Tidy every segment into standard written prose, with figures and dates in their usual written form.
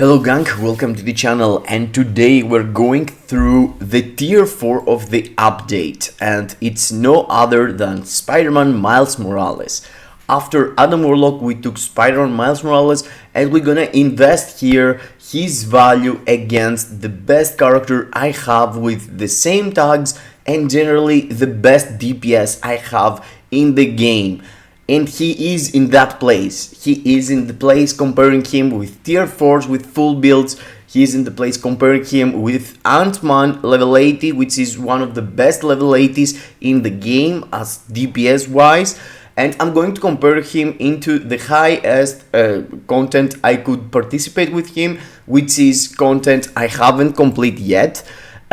Hello gang, welcome to the channel, and today we're going through the tier 4 of the update, and it's no other than Spider-Man Miles Morales. After Adam Warlock, we took Spider-Man Miles Morales, and we're gonna invest here his value against the best character I have with the same tags and generally the best DPS I have in the game. And he is in that place. He is in the place comparing him with tier 4s with full builds. He is in the place comparing him with Ant-Man level 80, which is one of the best level 80s in the game as DPS wise. And I'm going to compare him into the highest content I could participate with him, which is content I haven't complete yet.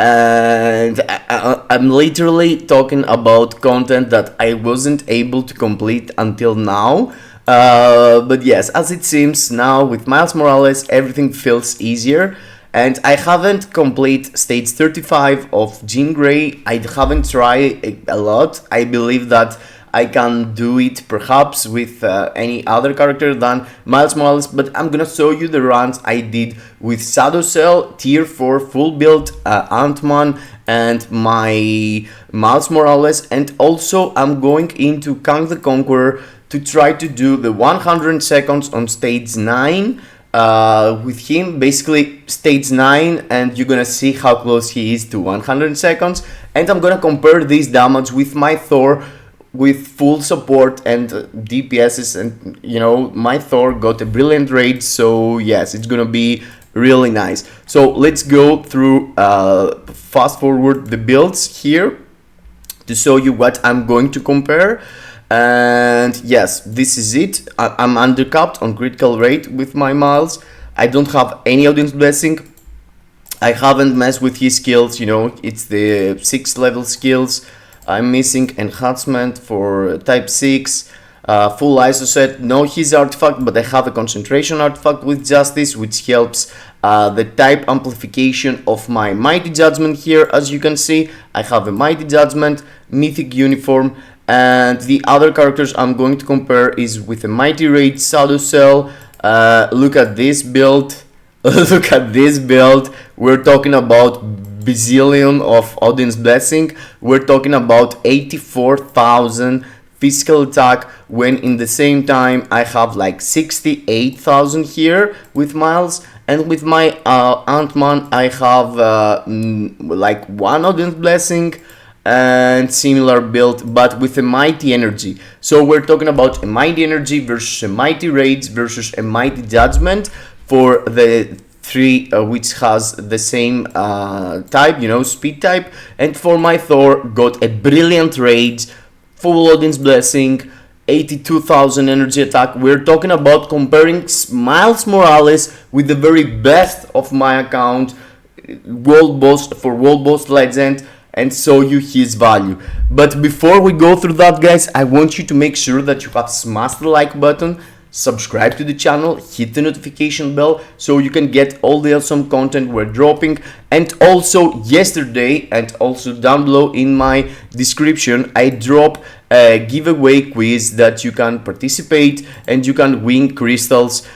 And I'm literally talking about content that I wasn't able to complete until now. But yes, as it seems now with Miles Morales, everything feels easier. And I haven't complete stage 35 of Jean Grey. I haven't tried a lot. I believe that I can do it perhaps with any other character than Miles Morales, but I'm gonna show you the runs I did with Shadow Cell, tier 4 full build, Ant-Man and my Miles Morales, and also I'm going into Kang the Conqueror to try to do the 100 seconds on stage 9 with him, basically stage 9, and you're gonna see how close he is to 100 seconds, and I'm gonna compare this damage with my Thor with full support and DPSs, and you know my Thor got a brilliant raid, so yes, it's gonna be really nice. So let's go through fast forward the builds here to show you what I'm going to compare. And yes, this is it. I'm undercapped on critical rate with my Miles. I don't have any audience blessing. I haven't messed with his skills, you know, it's the 6th level skills. I'm missing enhancement for type 6, full ISO set, no his artifact, but I have a concentration artifact with justice, which helps the type amplification of my mighty judgment here. As you can see, I have a mighty judgment, mythic uniform, and the other characters I'm going to compare is with a mighty raid, Shadow Cell. Look at this build. Look at this build. We're talking about bazillion of audience blessing. We're talking about 84,000 physical attack, when in the same time I have like 68,000 here with Miles, and with my Ant-Man I have like 1 audience blessing and similar build, but with a mighty energy. So we're talking about a mighty energy versus a mighty rage versus a mighty judgment for the 3 which has the same type, you know, speed type. And for my Thor got a brilliant rage, full audience blessing, 82,000 energy attack. We're talking about comparing Miles Morales with the very best of my account, World Boss for World Boss Legend, and show you his value. But before we go through that, guys, I want you to make sure that you have smashed the like button, subscribe to the channel, hit the notification bell so you can get all the awesome content we're dropping. And also yesterday, and also down below in my description, I drop a giveaway quiz that you can participate and you can win crystals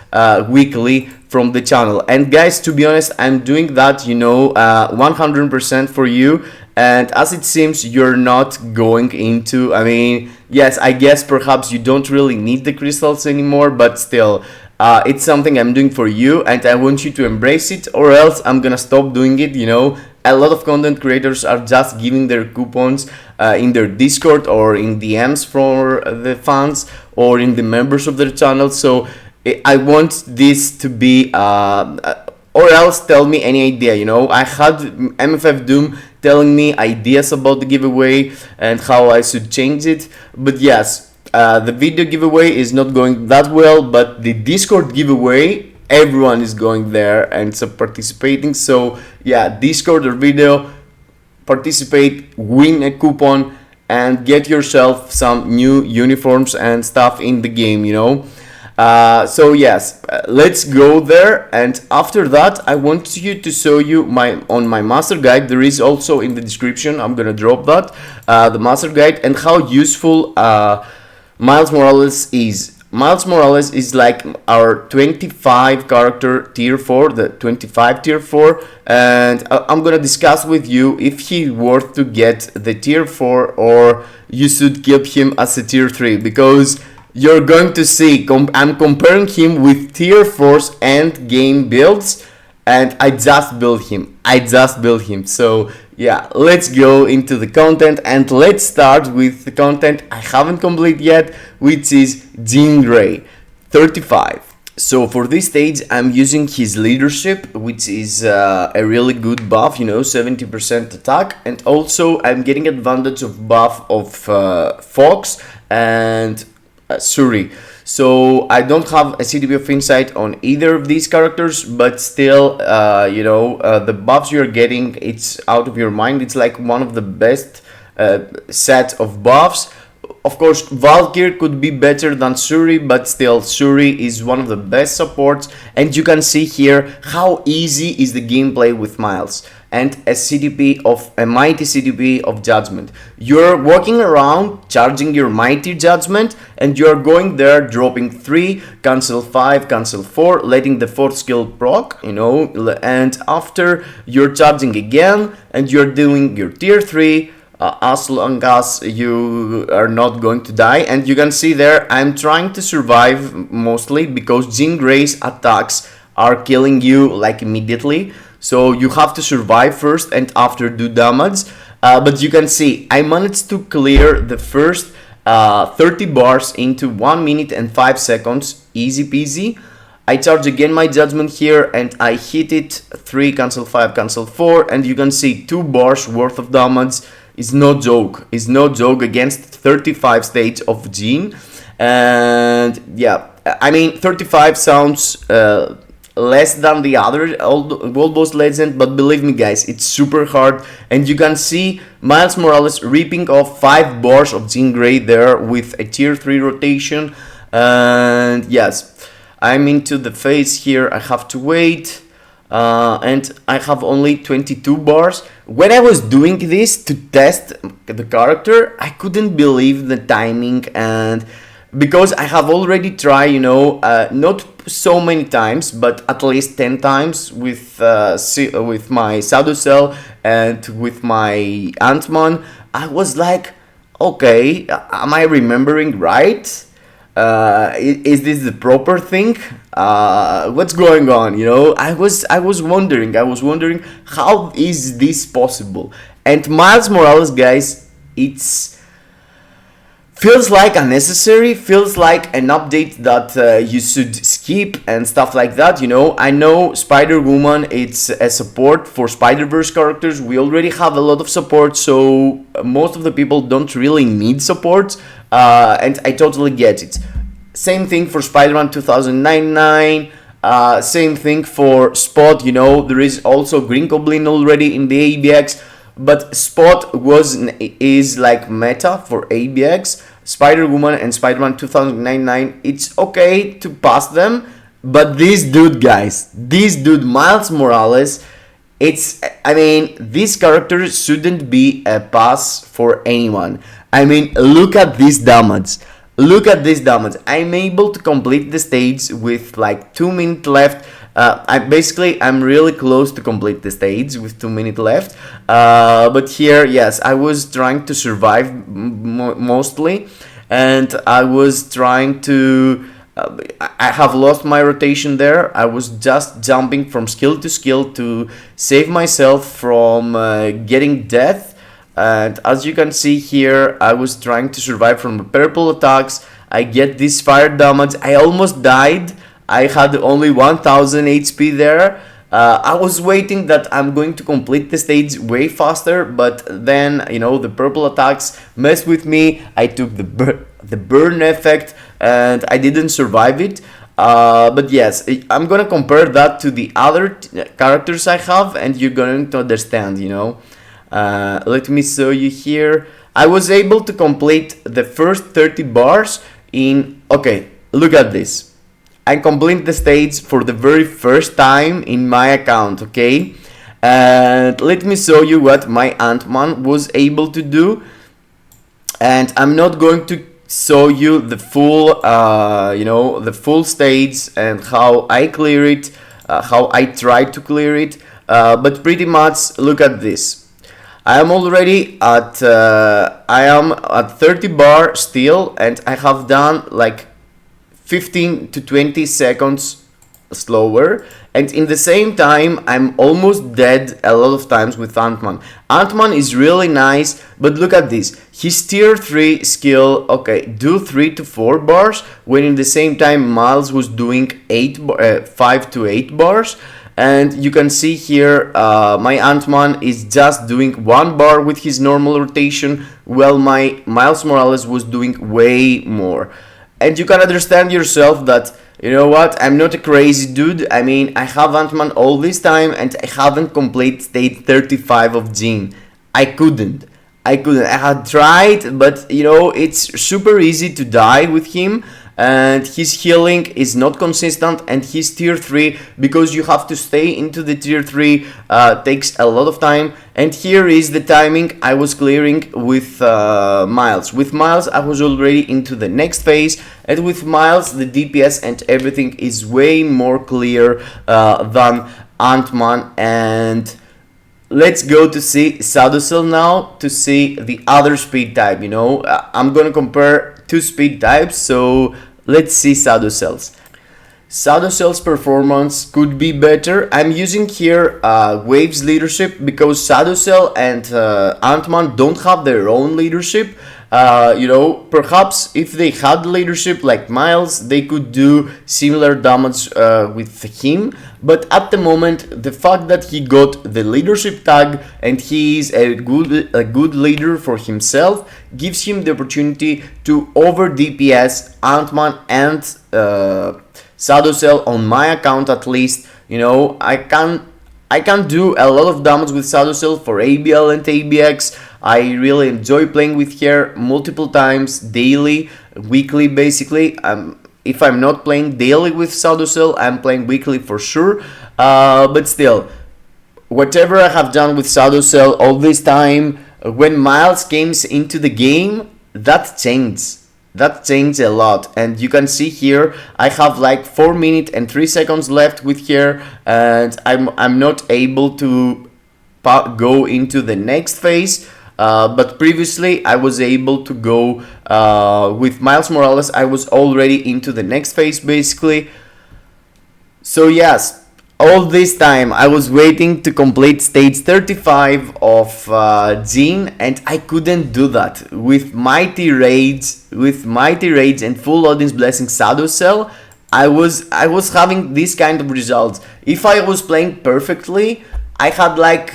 weekly from the channel. And guys, to be honest, I'm doing that, you know, 100% for you. And as it seems, you're not going into, I mean, yes, I guess perhaps you don't really need the crystals anymore, but still, it's something I'm doing for you, and I want you to embrace it, or else I'm gonna stop doing it, you know. A lot of content creators are just giving their coupons in their Discord or in DMs for the fans or in the members of their channel. So I want this to be, or else tell me any idea, you know. I had MFF Doom telling me ideas about the giveaway and how I should change it. But yes, the video giveaway is not going that well, but the Discord giveaway, everyone is going there and so participating. So yeah, Discord or video, participate, win a coupon, and get yourself some new uniforms and stuff in the game, you know. So yes, let's go there, and after that I want you to show you my master guide. There is also in the description, I'm gonna drop that, the master guide, and how useful Miles Morales is. Miles Morales is like our 25 character tier 4, the 25 tier 4, and I'm gonna discuss with you if he worth to get the tier 4 or you should keep him as a tier 3, because you're going to see I'm comparing him with tier 4's end game builds, and I just built him. So yeah, let's go into the content, and let's start with the content I haven't completed yet, which is Jean Grey 35. So for this stage I'm using his leadership, which is a really good buff, 70% attack, and also I'm getting advantage of buff of Fox and Suri. So I don't have a CDB of insight on either of these characters, but still, the buffs you're getting, it's out of your mind. It's like one of the best set of buffs. Of course, Valkyr could be better than Suri, but still, Suri is one of the best supports, and you can see here how easy is the gameplay with Miles. And a mighty CDP of judgment. You're walking around charging your mighty judgment, and you're going there dropping 3, cancel 5, cancel 4, letting the 4th skill proc, and after you're charging again and you're doing your tier 3, as long as you are not going to die. And you can see there I'm trying to survive mostly because Jean Grey's attacks are killing you like immediately. So you have to survive first and after do damage. But you can see I managed to clear the first 30 bars into 1 minute and 5 seconds. Easy peasy. I charge again my judgment here and I hit it. 3, cancel 5, cancel 4. And you can see 2 bars worth of damage. Is no joke. Is no joke against 35 stage of Jean. And yeah, I mean 35 sounds less than the other World Boss Legend, but believe me guys, it's super hard, and you can see Miles Morales ripping off 5 bars of Jean Grey there with a tier 3 rotation. And yes, I'm into the phase here, I have to wait, and I have only 22 bars. When I was doing this to test the character, I couldn't believe the timing, and because I have already tried, not so many times, but at least 10 times with my Shadow Cell and with my Ant-Man, I was like, okay, am I remembering right? Is this the proper thing? What's going on? I was wondering how is this possible? And Miles Morales, guys, it's feels like unnecessary, feels like an update that you should skip and stuff like that. I know Spider-Woman, it's a support for Spider-Verse characters. We already have a lot of support, so most of the people don't really need support, and I totally get it. Same thing for Spider-Man 2099, same thing for Spot. There is also Green Goblin already in the ABX, but Spot is like meta for ABX. Spider-Woman and Spider-Man 2099, it's okay to pass them, but this dude, guys, Miles Morales, this character shouldn't be a pass for anyone. Look at this damage. I'm able to complete the stage with like 2 minutes left. I'm really close to complete the stage with 2 minutes left, but here, yes, I was trying to survive mostly, and I was trying to I have lost my rotation there. I was just jumping from skill to skill to save myself from getting death, and as you can see here, I was trying to survive from the purple attacks. I get this fire damage. I almost died. I had only 1000 HP there. I was waiting that I'm going to complete the stage way faster, but then, the purple attacks messed with me. I took the burn effect and I didn't survive it. But yes, I'm gonna compare that to the other characters I have, and you're going to understand, Let me show you here. I was able to complete the first 30 bars in... Okay, look at this. I complete the stage for the very first time in my account, okay? And let me show you what my Ant-Man was able to do. And I'm not going to show you the full, the full stage and how I clear it, how I try to clear it. But pretty much, look at this. I am already at 30 bar still, and I have done like 15 to 20 seconds slower, and in the same time I'm almost dead a lot of times with Ant-Man. Ant-Man is really nice, but look at this. His tier 3 skill, okay, do 3 to 4 bars, when in the same time Miles was doing 5 to 8 bars. And you can see here my Ant-Man is just doing 1 bar with his normal rotation, while my Miles Morales was doing way more. And you can understand yourself that, you know what, I'm not a crazy dude. I mean, I have Ant-Man all this time and I haven't completed stage 35 of Jean. I couldn't. I had tried, but you know, it's super easy to die with him. And his healing is not consistent, and his tier 3, because you have to stay into the tier 3, takes a lot of time. And here is the timing I was clearing with Miles. With Miles I was already into the next phase, and with Miles the DPS and everything is way more clear than Ant-Man. And let's go to see Shadow Cell now, to see the other speed type. You know, I'm gonna compare 2 speed types, so let's see Shadow Cell's. Shadow Cell's performance could be better. I'm using here Wave's leadership, because Shadow Cell and Ant-Man don't have their own leadership. You know, perhaps if they had leadership like Miles, they could do similar damage with him. But at the moment, the fact that he got the leadership tag and he is a good leader for himself gives him the opportunity to over DPS Ant-Man and Shadow Cell on my account at least. You know, I can do a lot of damage with Shadow Cell for ABL and ABX. I really enjoy playing with her multiple times, daily, weekly basically. If I'm not playing daily with Shadow Cell, I'm playing weekly for sure. But still, whatever I have done with Shadow Cell all this time, when Miles came into the game, that changed. That changed a lot. And you can see here I have like 4 minutes and 3 seconds left with her, and I'm not able to go into the next phase. But previously I was able to go with Miles Morales. I was already into the next phase basically. So yes, all this time I was waiting to complete stage 35 of Jean, and I couldn't do that with mighty raids and full Odin's Blessing Shadow Cell. I was having this kind of results. If I was playing perfectly, I had like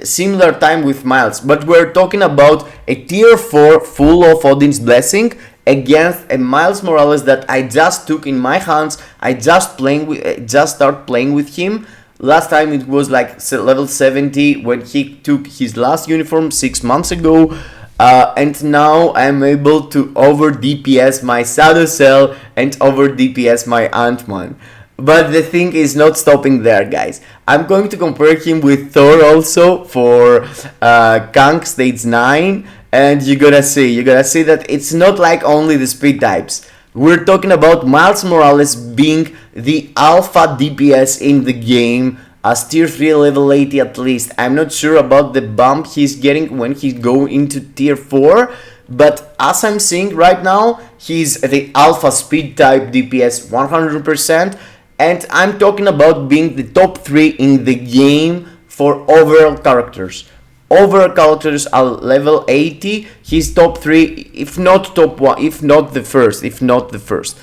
similar time with Miles, but we're talking about a tier 4 full of Odin's Blessing against a Miles Morales that I just took in my hands. I just start playing with him. Last time it was like level 70 when he took his last uniform 6 months ago. And now I'm able to over DPS my Shadow Cell and over DPS my Ant-Man. But the thing is not stopping there, guys. I'm going to compare him with Thor also for Kang stage 9. And you're gonna see that it's not like only the speed types. We're talking about Miles Morales being the alpha DPS in the game, as tier 3 level 80 at least. I'm not sure about the bump he's getting when he go into tier 4, but as I'm seeing right now, he's the alpha speed type DPS 100%, and I'm talking about being the top 3 in the game for overall characters. Overall characters are level 80, he's top 3, if not top 1, if not the first.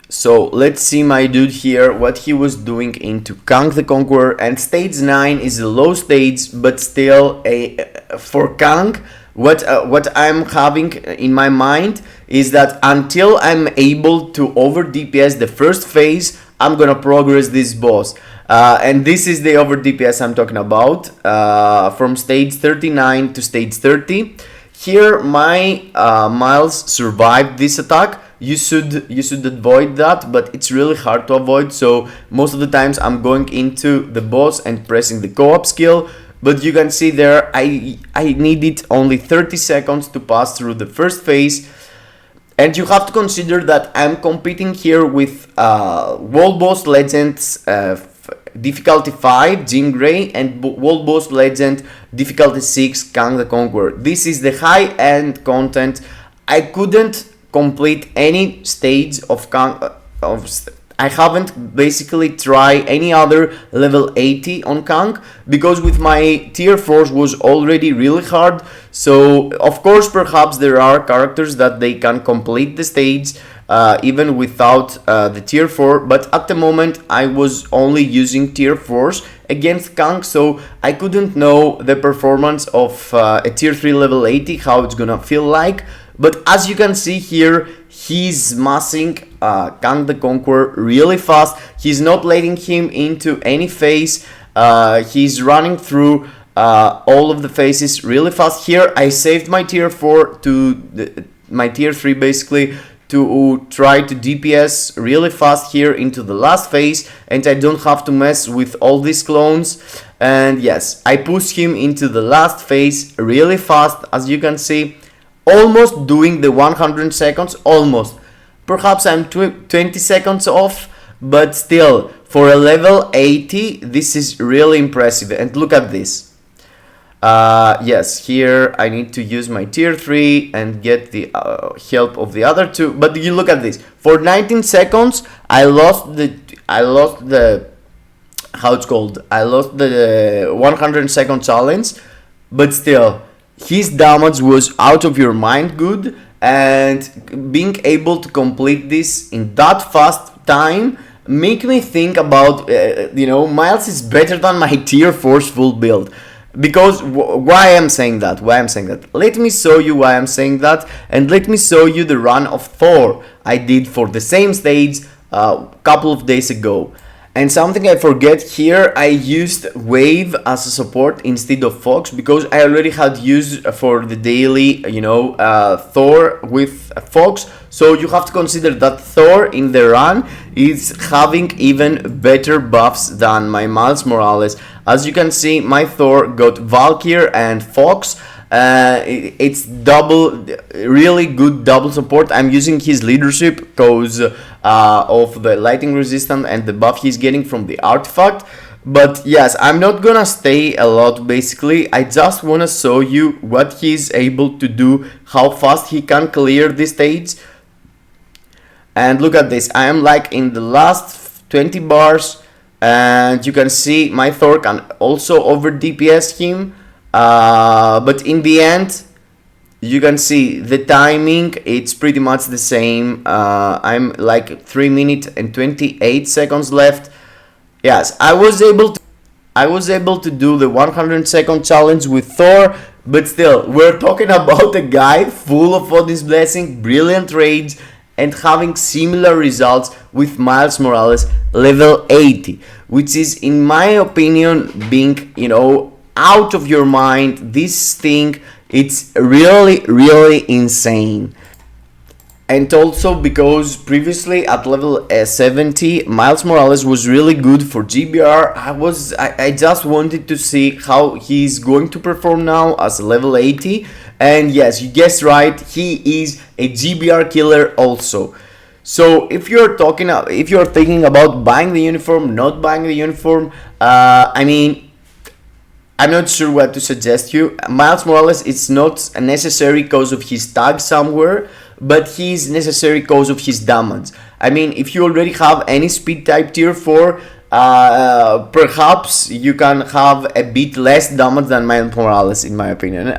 So let's see my dude here, what he was doing into Kang the Conqueror, and stage 9 is a low stage, but still for Kang, what I'm having in my mind is that until I'm able to over DPS the first phase, I'm gonna progress this boss. And this is the over DPS I'm talking about, from stage 39 to stage 30. Here my Miles survived this attack. You should avoid that, but it's really hard to avoid, so most of the times I'm going into the boss and pressing the co-op skill. But you can see there I needed only 30 seconds to pass through the first phase. And you have to consider that I'm competing here with World Boss Legends difficulty 5 Jean Grey and World Boss Legend difficulty 6 Kang the Conqueror. This is the high-end content. I couldn't complete any stage of Kang. I haven't basically tried any other level 80 on Kang because with my tier 4 was already really hard. So of course perhaps there are characters that they can complete the stage even without the tier 4, but at the moment I was only using tier 4s against Kang, so I couldn't know the performance of a tier 3 level 80, how it's gonna feel like. But as you can see here, he's smashing Kang the Conqueror really fast. He's not letting him into any phase. He's running through all of the phases really fast. Here I saved my tier 4 to my tier 3 basically to try to DPS really fast here into the last phase, and I don't have to mess with all these clones. And yes, I pushed him into the last phase really fast, as you can see, almost doing the 100 seconds, almost. Perhaps I'm 20 seconds off, but still, for a level 80, this is really impressive. And look at this. Yes, here I need to use my tier 3 and get the help of the other two. But you look at this. For 19 seconds, I lost the how it's called. I lost the 100 second challenge, but still, his damage was out of your mind good, and being able to complete this in that fast time make me think about Miles is better than my tier 4 full build. Because why I'm saying that? Let me show you why I'm saying that, and let me show you the run of Thor I did for the same stage a couple of days ago. And something I forget here, I used Wave as a support instead of Fox because I already had used for the daily, Thor with Fox. So you have to consider that Thor in the run is having even better buffs than my Miles Morales. As you can see, my Thor got Valkyrie and Fox. It's really good double support. I'm using his leadership because of the lightning resistance and the buff he's getting from the artifact. But yes, I'm not gonna stay a lot basically. I just wanna show you what he's able to do, how fast he can clear this stage. And look at this, I am like in the last 20 bars, and you can see my Thor can also over DPS him. But in the end, you can see the timing, it's pretty much the same. I'm like 3 minutes and 28 seconds left. Yes, I was able to do the 100 second challenge with Thor, but still, we're talking about a guy full of all this blessing, brilliant rage, and having similar results with Miles Morales level 80, which is, in my opinion, being, out of your mind. This thing, it's really insane. And also because previously at level 70 Miles Morales was really good for GBR. I just wanted to see how he's going to perform now as level 80, and yes, you guessed right, he is a GBR killer also. So if you're thinking about buying the uniform, not buying the uniform, I'm not sure what to suggest you. Miles Morales, it's not necessary because of his tag somewhere, but he's necessary because of his damage. If you already have any speed type tier 4, perhaps you can have a bit less damage than Miles Morales, in my opinion.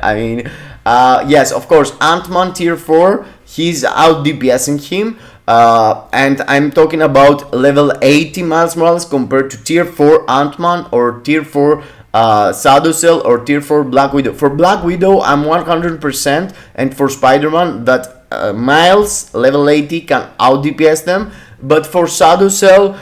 Yes, of course, Ant-Man tier 4, he's out DPSing him. And I'm talking about level 80 Miles Morales compared to tier 4 Ant-Man or tier 4 Shadow Cell or tier 4 Black Widow. For Black Widow, I'm 100%, and for Spider-Man, that Miles level 80 can out DPS them. But for Shadow Cell,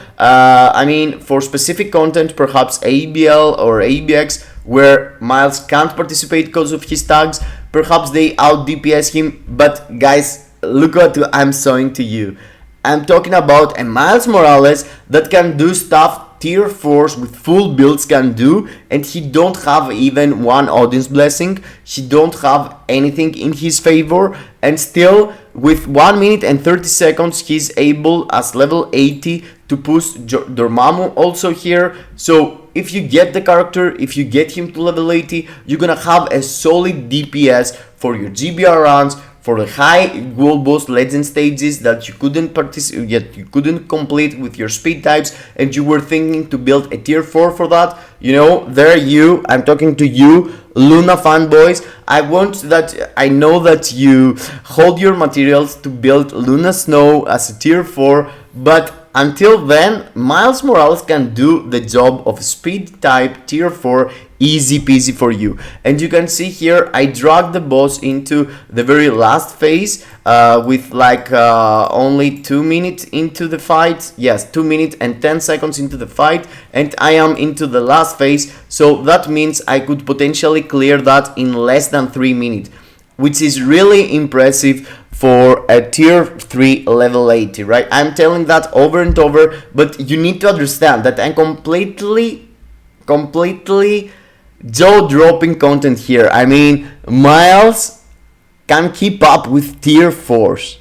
for specific content, perhaps ABL or ABX, where Miles can't participate because of his tags, perhaps they out DPS him. But guys, look what I'm showing to you. I'm talking about a Miles Morales that can do stuff tier 4s with full builds can do, and he don't have even one audience blessing, he don't have anything in his favor, and still with 1 minute and 30 seconds he's able as level 80 to push Dormammu also here. So if you get the character, if you get him to level 80, you're gonna have a solid DPS for your GBR runs, for the high World Boss Legend stages that you couldn't participate, you couldn't complete with your speed types, and you were thinking to build a tier 4 for that. You know, I'm talking to you, Luna fanboys. I know that you hold your materials to build Luna Snow as a tier 4, but until then, Miles Morales can do the job of speed type tier 4 easy peasy for you. And you can see here I dragged the boss into the very last phase with like only 2 minutes into the fight. Yes, 2 minutes and 10 seconds into the fight, and I am into the last phase, so that means I could potentially clear that in less than 3 minutes, which is really impressive for a tier 3 level 80, right? I'm telling that over and over, but you need to understand that I'm completely jaw-dropping content here. I mean, Miles can keep up with tier 4s.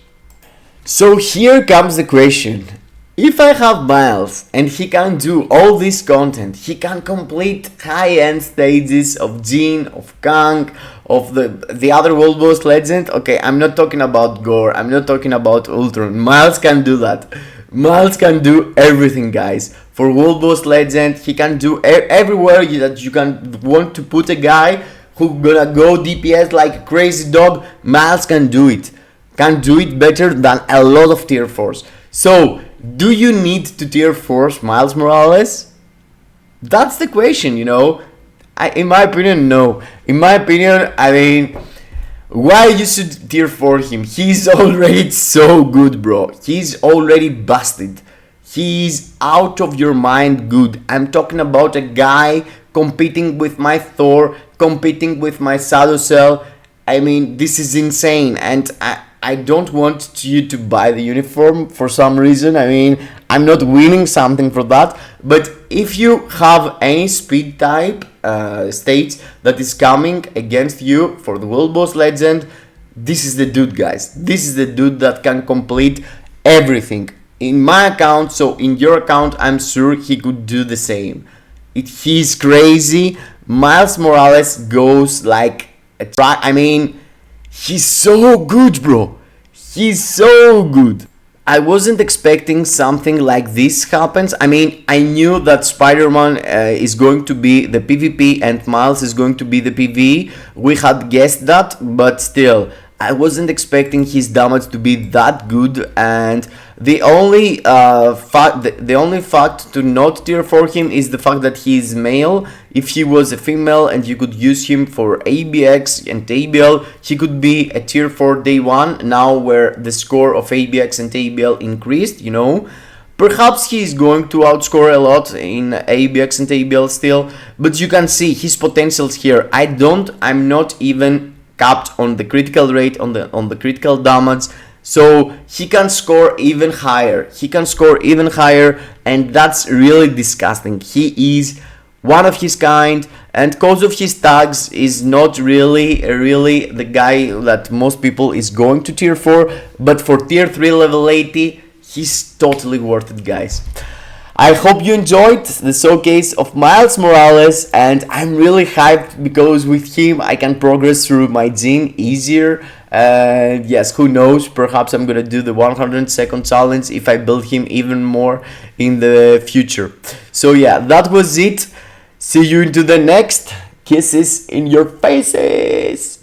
So here comes the question. If I have Miles and he can do all this content, he can complete high-end stages of Jean, of Kang, of the other World Boss Legend. Okay, I'm not talking about Gore, I'm not talking about Ultron. Miles can do that. Miles can do everything, guys. For World Boss Legend, he can do everywhere that you can want to put a guy who gonna go DPS like a crazy dog. Miles can do it. Can do it better than a lot of tier 4s. So, do you need to tier 4s Miles Morales? That's the question, you know. In my opinion, no. In my opinion, I mean, why you should tier 4 him? He's already so good, bro. He's already busted. He's out of your mind good. I'm talking about a guy competing with my Thor, competing with my Shadow Cell. I mean, this is insane, and I don't want you to buy the uniform for some reason. I mean, I'm not winning something for that, but if you have any speed type stage that is coming against you for the World Boss Legend, this is the dude, guys. This is the dude that can complete everything. In my account, so in your account, I'm sure he could do the same. He's crazy. Miles Morales goes like a track. I mean, he's so good, bro. He's so good. I wasn't expecting something like this happens. I mean, I knew that Spider-Man is going to be the PvP and Miles is going to be the PvE. We had guessed that, but still, I wasn't expecting his damage to be that good, and the only fact to not tier for him is the fact that he is male. If he was a female and you could use him for ABX and ABL, he could be a tier 4 day 1, now where the score of ABX and ABL increased, you know. Perhaps he is going to outscore a lot in ABX and ABL still, but you can see his potentials here. I'm not even capped on the critical rate, on the critical damage, so he can score even higher. And that's really disgusting. He is one of his kind, and cause of his tags is not really the guy that most people is going to tier 4, but for tier 3 level 80, he's totally worth it, guys. I hope you enjoyed the showcase of Miles Morales, and I'm really hyped because with him I can progress through my Jean easier. And yes, who knows, perhaps I'm gonna do the 100-second challenge if I build him even more in the future. So yeah, that was it. See you into the next. Kisses in your faces.